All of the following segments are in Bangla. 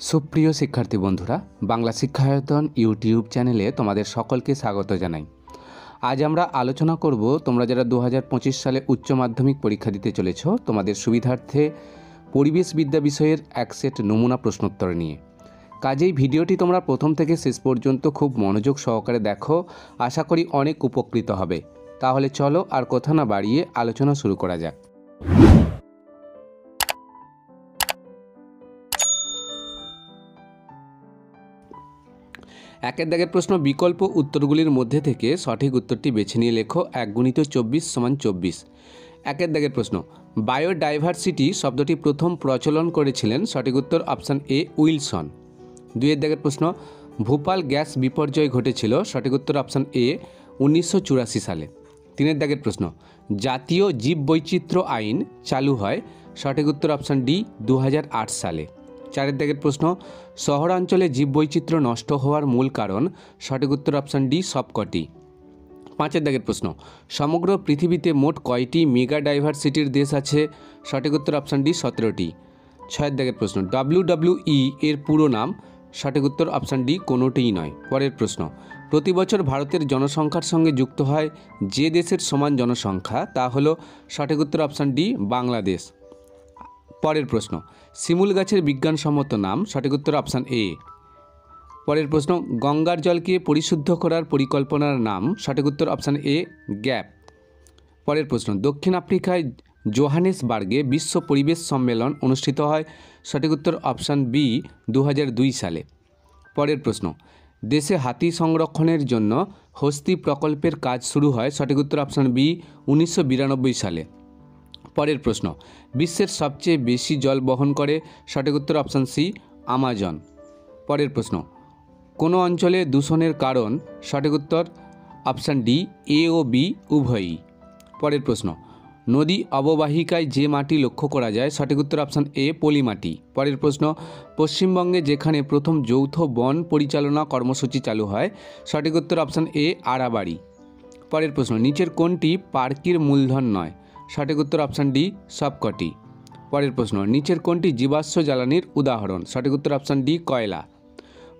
সুপ্রিয় শিক্ষার্থী বন্ধুরা, বাংলা শিক্ষায়তন ইউটিউব চ্যানেলে তোমাদের সকলকে স্বাগত জানাই। আজ আমরা আলোচনা করব তোমরা যারা 2025 সালে উচ্চ মাধ্যমিক পরীক্ষা দিতে চলেছ তোমাদের সুবিধার্থে পরিবেশবিদ্যা বিষয়ের এক সেট নমুনা প্রশ্নোত্তর নিয়ে। কাজেই ভিডিওটি তোমরা প্রথম থেকে শেষ পর্যন্ত খুব মনোযোগ সহকারে দেখো, আশা করি অনেক উপকৃত হবে। তাহলে চলো আর কথা না বাড়িয়ে আলোচনা শুরু করা যাক। একের দাগের প্রশ্ন, বিকল্প উত্তরগুলির মধ্যে থেকে সঠিক উত্তরটি বেছে নিয়ে লেখো 1×24=24। একের দাগের প্রশ্ন, বায়োডাইভার্সিটি শব্দটি প্রথম প্রচলন করেছিলেন, সঠিক উত্তর অপশান এ উইলসন। দুইয়ের দাগের প্রশ্ন, ভোপাল গ্যাস বিপর্যয় ঘটেছিল, সঠিক উত্তর অপশান এ 1984 সালে। তিনের দাগের প্রশ্ন, জাতীয় জীববৈচিত্র্য আইন চালু হয়, সঠিক উত্তর অপশান ডি 2008 সালে। চারের দাগের প্রশ্ন, শহরাঞ্চলে জীববৈচিত্র্য নষ্ট হওয়ার মূল কারণ, সঠিক উত্তর অপশান ডি সবকটি। পাঁচের দাগের প্রশ্ন, সমগ্র পৃথিবীতে মোট কয়টি মেগা ডাইভার্সিটির দেশ আছে, সঠিক উত্তর অপশান ডি 17টি। ছয়ের দাগের প্রশ্ন, WWE এর পুরো নাম, সঠিক উত্তর অপশান ডি কোনোটিই নয়। পরের প্রশ্ন, প্রতি বছর ভারতের জনসংখ্যার সঙ্গে যুক্ত হয় যে দেশের সমান জনসংখ্যা, তা হলো সঠিক উত্তর অপশান ডি বাংলাদেশ। পরের প্রশ্ন, শিমুল গাছের বিজ্ঞানসম্মত নাম, সঠিক উত্তর অপশান এ। পরের প্রশ্ন, গঙ্গার জলকে পরিশুদ্ধ করার পরিকল্পনার নাম, সঠিক উত্তর অপশান এ গ্যাপ। পরের প্রশ্ন, দক্ষিণ আফ্রিকায় জোহানেসবার্গে বিশ্ব পরিবেশ সম্মেলন অনুষ্ঠিত হয়, সঠিক উত্তর অপশান বি 2002 সালে। পরের প্রশ্ন, দেশে হাতি সংরক্ষণের জন্য হস্তি প্রকল্পের কাজ শুরু হয়, সঠিক উত্তর অপশান বি 1992 সালে। পরের প্রশ্ন, বিশ্বের সবচেয়ে বেশি জল বহন করে, সঠিক উত্তর অপশান সি আমাজন। পরের প্রশ্ন, কোনো অঞ্চলে দূষণের কারণ, সঠিক উত্তর অপশান ডি এ ও বি উভয়ই। পরের প্রশ্ন, নদী অববাহিকায় যে মাটি লক্ষ্য করা যায়, সঠিক উত্তর অপশান এ পলি মাটি। পরের প্রশ্ন, পশ্চিমবঙ্গে যেখানে প্রথম যৌথ বন পরিচালনা কর্মসূচি চালু হয়, সঠিক উত্তর অপশান এ আড়াবাড়ি। পরের প্রশ্ন, নিচের কোনটি পার্কির মূলধন নয়, সঠিক উত্তর অপশান ডি সবকটি। পরের প্রশ্ন, নিচের কোনটি জীবাশ্ম জ্বালানির উদাহরণ, সঠিক উত্তর অপশান ডি কয়লা।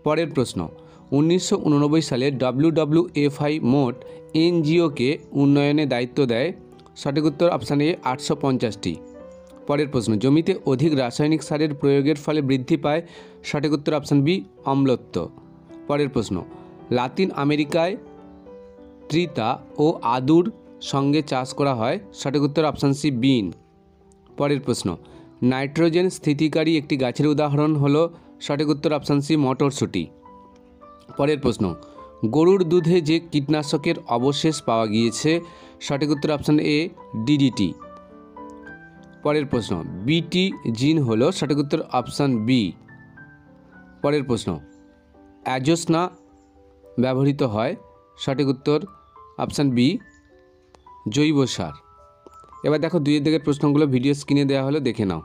পরের প্রশ্ন, 1989 সালে WWFI মোট এনজিওকে উন্নয়নে দায়িত্ব দেয়, সঠিক উত্তর অপশান এ 850টি। পরের প্রশ্ন, জমিতে অধিক রাসায়নিক সারের প্রয়োগের ফলে বৃদ্ধি পায়, সঠিক উত্তর অপশান বি অম্লত্ব। পরের প্রশ্ন, লাতিন আমেরিকায় ত্রিতা ও আদুর সঙ্গে চাষ করা হয়, সঠিক উত্তর অপশান সি বিন। পরের প্রশ্ন, নাইট্রোজেন স্থিতিকারী একটি গাছের উদাহরণ হলো, সঠিক উত্তর অপশান সি মটরশুঁটি। পরের প্রশ্ন, গরুর দুধে যে কীটনাশকের অবশেষ পাওয়া গিয়েছে, সঠিক উত্তর অপশান এ ডিডিটি। পরের প্রশ্ন, বিটি জিন হলো, সঠিক উত্তর অপশান বি। পরের প্রশ্ন, অ্যাজোসনা ব্যবহৃত হয়, সঠিক উত্তর অপশান বি জৈব সার। এবার দেখো দুইয়ের দিকের প্রশ্নগুলো ভিডিও স্ক্রিনে দেওয়া হলো, দেখে নাও।